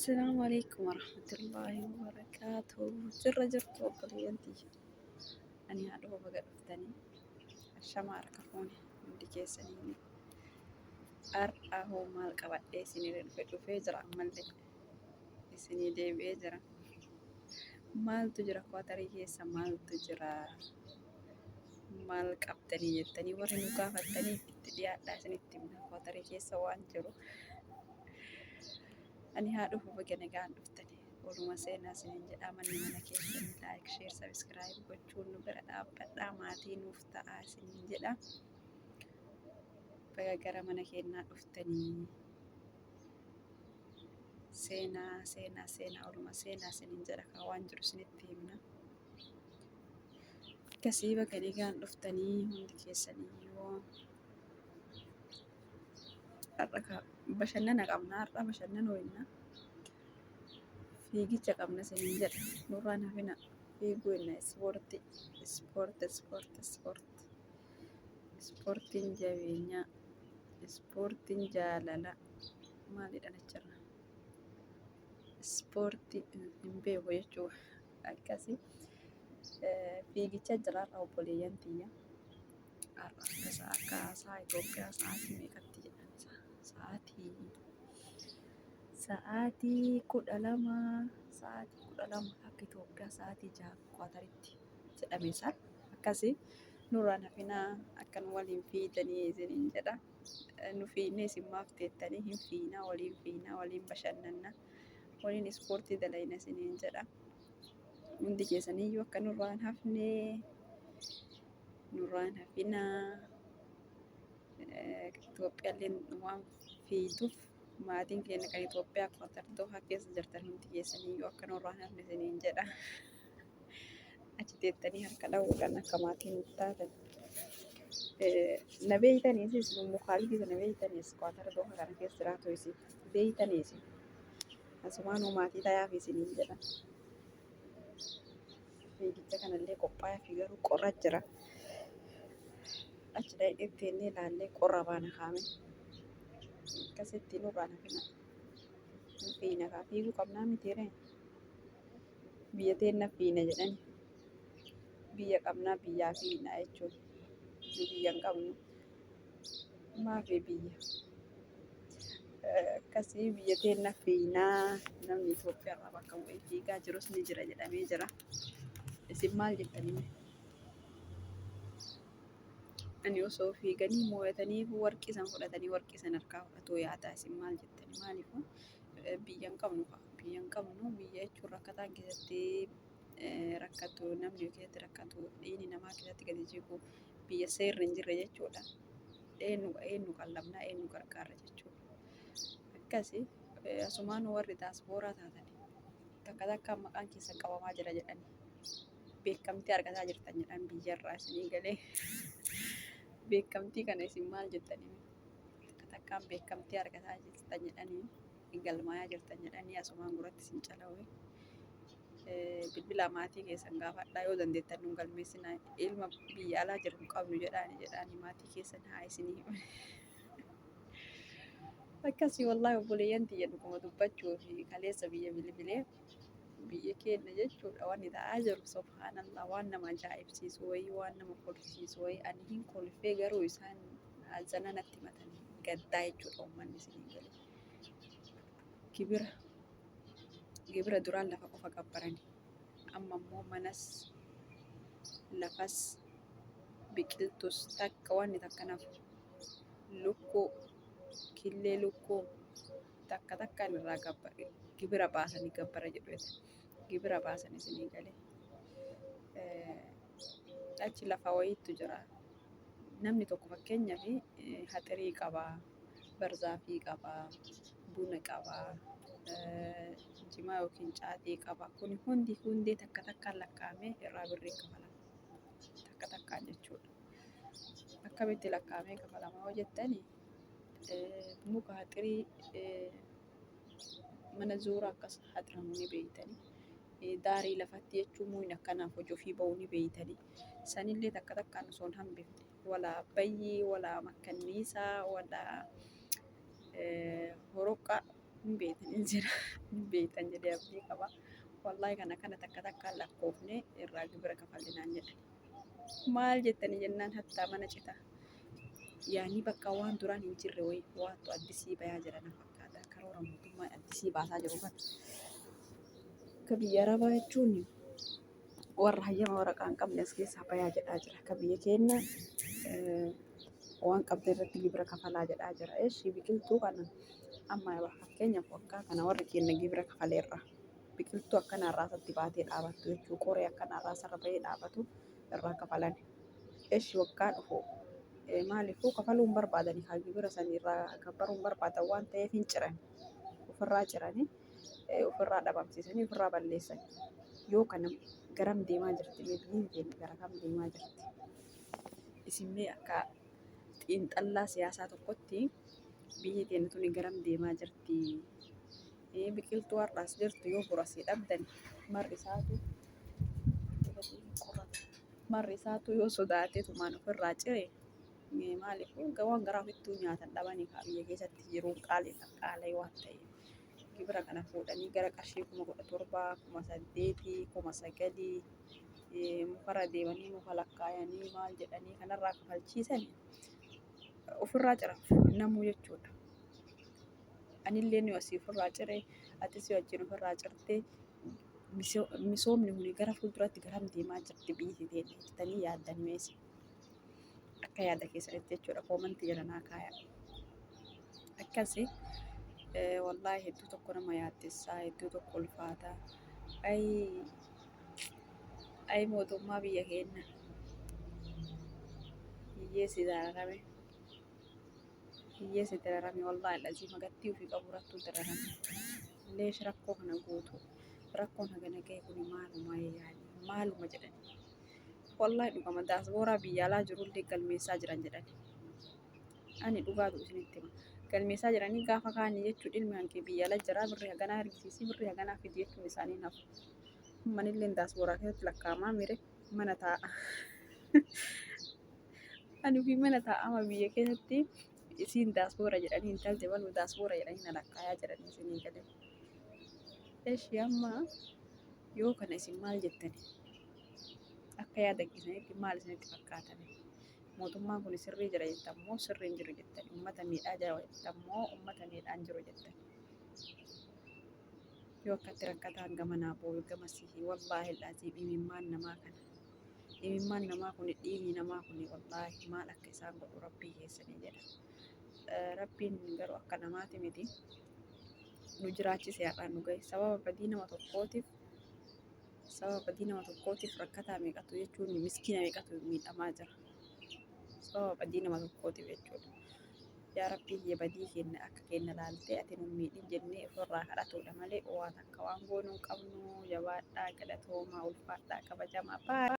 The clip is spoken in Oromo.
السلام عليكم ورحمة الله وبركاته. جرت وبلينتي أني هذا هو بقى فتني الشمع ركفوني من دي سنين أرأه مال قبل سنين في جرا مال سنين دي بيجرا مال تجرا قطري كيسا مال تجرا مال قبتني يتني ورنو قافتني تديا لا سنين تمنا قطري كيسا وانجرو أني هذا هو بقى نقان فتني ولما سينا سنين جدا من كيسن لايك شير سبسكرايب gochuun nu bira dhaabbadhaa maatiin nuuf ta'aa siniin jedha baga gara mana keenyaa dhuftanii seenaa oluma seenaa siniin jedha kan waan jiru sinitti himna akkasii baga nagaan dhuftanii hundi keessaniyyuu har'a bashannana qabna har'a bashannanoinna fiigicha qabna siniin jedha nurraan hafina fiiguu inna ispoortiin jabeenyaa ispoortiin jaalala maalidha jechirra ispoortii hin beeku jechuu akkasii fiigicha jiraarra obboleeyyan tiyya har'a akka sa'a Itoophiyaa sa'aatii meeqatti jedhan sa'aatii 12 akka Itoophiyaa sa'aatii 6 Qaataritti jedhame san akkasii nurraan hafinaa akka nu waliin fiigdanii isiniin jedha nu fiinnee isin maaf teettanii hin fiinaa waliin bashannanna waliin ispoortii dalayna isiniin jedha hundi keessaniyyuu akka nurraan hafinaa Itoophiyaalleen waan fiituuf maatiin keenya kan Itoophiyaa Qatar keessa jirtan hundi keessaniyyuu akka nurraan hafne isiniin jedha achi teettanii harka dha'uudhaan akka maatiin nuuf taatan na beeytaniisis mukaalifisa na beeytaniis Qatar kana keessa jiraatu isin beeytaniis asumaanuu maatii tayaaf isiniin jedha fiigicha kanallee qophaa'aa fi garuu qorra jira achi dhaqeetteenii ilaallee qorra baana kaame akkasitti nurraan hafina hin fiina kaa fiiguu qabnaa mitiiree biyya teenna fiina jedhani biyya qabnaa biyyaa fiinaa jechuun nu biyya hin qabnu maafi biyya akkasii biyya teenna fiinaa namni Itoophiyaarraa bakka bu'ee fiigaa jirus ni jira jedhamee jira isin maal jettanii ani osoo fiiganii moo'atanii warqii san fudhatanii warqii san harkaa fudhatoo yaadaa isin maal jettanii maaliifuu biyya hin qabnu biyya jechuun rakkataan keessatti rakkatu namni keessatti rakkatu dhiigni namaa keessatti gadi jigu biyya seerri hin jirre jechuudha eenyu qallabnaa eenyu gargaarra jechuudha akkasii asumaan warri daaspooraa taatanii takka maqaan keessan qabamaa jira jedhanii beekamtii argataa jirtan jedhan biyyarraa isinii galee beekamtii kana isin maal jettanii takkaan beekamtii argataa jirtan jedhanii galmaayaa jirtan jedhanii asumaan guratti isin calawee bilbila maatii keessan gaafadhaa yoo dandeettan nu galmeessinaa ilma biyya alaa jiru qabnu jedhaanii maatii keessan haa isinii akkasii wallaahi obboleeyyan tiyya dhuguma dubbachuu fi kaleessa biyya bilbilee biyya keenya jechuudha wanni ta'aa jiru subhaanallah waan nama ajaa'ibsiisu wayii waan nama kolfisiisu wayii ani hin kolfee garuu isaan azana natti matan gaddaa jechuudha uummanni isinii galee gibira duraan lafa qofa gabbarani amma immoo manas lafas biqiltus takka wanni takka nafu lukkuu killee lukkuu takkaan irraa gibira baasanii gabbara jedhu gibira baasan isinii galee achi lafa wayiitu jira namni tokko fakkeenyaaf haxirii qabaa barzaafii qabaa buna qabaa jimaa yookiin caatii qabaa kun hundee takkaan lakkaa'amee irraa birrii kafalama takkaan jechuudha akkamitti lakkaa'amee kafalama yoo jettanii muka haxirii mana zuuraa akkas haxiramu ni beeytanii daarii lafatti jechuun muuyni akkanaaf hojii ofii ba'uu ni beeytanii sanillee takkaan osoo hin hambifne walaa bayyii walaa makkanniisaa walaa horoqa hin beektan hin jira hin beektan jedhee abdii qaba. Wallaahi kana takka takkaan lakkoofne irraa gibira kafallinaan jedhan. Maal jettanii jennaan hattaa mana cita. Yaani bakka waan duraan hin jirre wayii waantu addisii bayaa jira na fakkaata. Karoora mootummaan addisii baasaa jiru kana. Akka biyya arabaa jechuun warra hayyama waraqaa hin qabne as keessaa bayaa jedhaa jira. Akka biyya keenya waan qabda irratti gibira kafalaa jedhaa jira. Eeshi biqiltuu kana amma fakkeenyaaf waggaa kana warri keenya gibira kafaleerra. Biqiltuu akkanaa irraasatti baatee dhaabattu jechuudha. Qoree akkanaa irraasarra bahee dhaabatu irraa kafalan. Eeshi waggaa dhufu maaliifuu kafaluun barbaadanii haa gibira sanirraa kabbaruun barbaadan waan ta'eef hin ciran. Ofirraa ciranii ofirraa dhabamsiisanii ofirraa balleessan. Yoo kana garam deemaa jirti biyyi keenya gara kam deemaa jirti? Isinmee akka xiinxallaa siyaasaa tokkotti biyyi keenya tuni garam deemaa jirti? Biqiltuu har'aas jirtu yoo borasii dhabdan marri isaatu yoo sodaatee tumaan ofirraa cire maaliifuu waan garaa ofittuu nyaatan dhabanii biyya keessatti jiruun qaala'ee waan ta'eef. Gibira kana fuudhanii gara qarshii 17,000, 8,000, 9,000 mukarra deemanii muka lakkaayanii maal jedhanii kanarraa kafalchiisan ofirraa ciran namuu jechuudha. Anillee ni asii ofirraa cire atis wajjin ofirraa cirtee misoomni huni gara fuulduratti garam deemaa jirti biyyi teenya jettanii yaaddan meesi. Akka yaada keessanitti jechuudha koomantii jala naa kaayaa. Akkasii wallaahi hedduu tokko nama yaaddessaa hedduu tokko ulfaataa. Ay mootummaa biyya keenya hiyyeessi dararame wallaahi lazii magattii ofii qabu rattuu dararame. Leesh rakkoo kana guutu rakkoon hagana ga'e kun maaluma jedhani. Wallaahi dhugama daasbooraa biyya alaa jirullee galmeessaa jiran jedhani. Ani dhugaatu isinitti hima. Galmeessaa jiranii gaafa kaanii jechuun ilmi hankee biyya ala jiraa birrii haganaa hirgisiisii birrii haganaa fidi jechuun isaanii nafu. Manillee daasbooraa keessatti lakkaa'amaa mire mana taa'a. Ani ofii mana taa'ama biyya keessatti isiin daasboora jedhanii intalti baluu daasboora jedhanii na lakkaayaa jedhanii isinii galee. Eeshi amma yoo kana isin maal jettani? Akka yaada keessanitti maal isinitti fakkaatame? Mootummaan kun sirrii jira jettammoo sirrii hin jiru jettani? Uummata miidhaa jira jettammoo uummata miidhaa hin jiru jettani? Yoo akkatti rakkataan gama naaboo gama sihii wallaahi laazii dhimimmaan namaa kana. Dhimimmaan namaa kun dhiigni namaa kun wallaahi maal akka isaan godhu rabbii keessanii jedha. Rabbiin garuu akka namaati miti. Nu jiraachise har'aan nu gahe sababa badii nama tokkootiif rakkataa meeqatu jechuun miskiina meeqatu miidhamaa jira. Sababa badii nama tokkootiif jechuudha. Yaa rabbii biyya badii keenya akka keenya laaltee ati nu miidhin jennee ofirraa kadhatuudha malee waan akka waan goonuu qabnu jabaadhaa galatoomaa ulfaadhaa kabajamaa.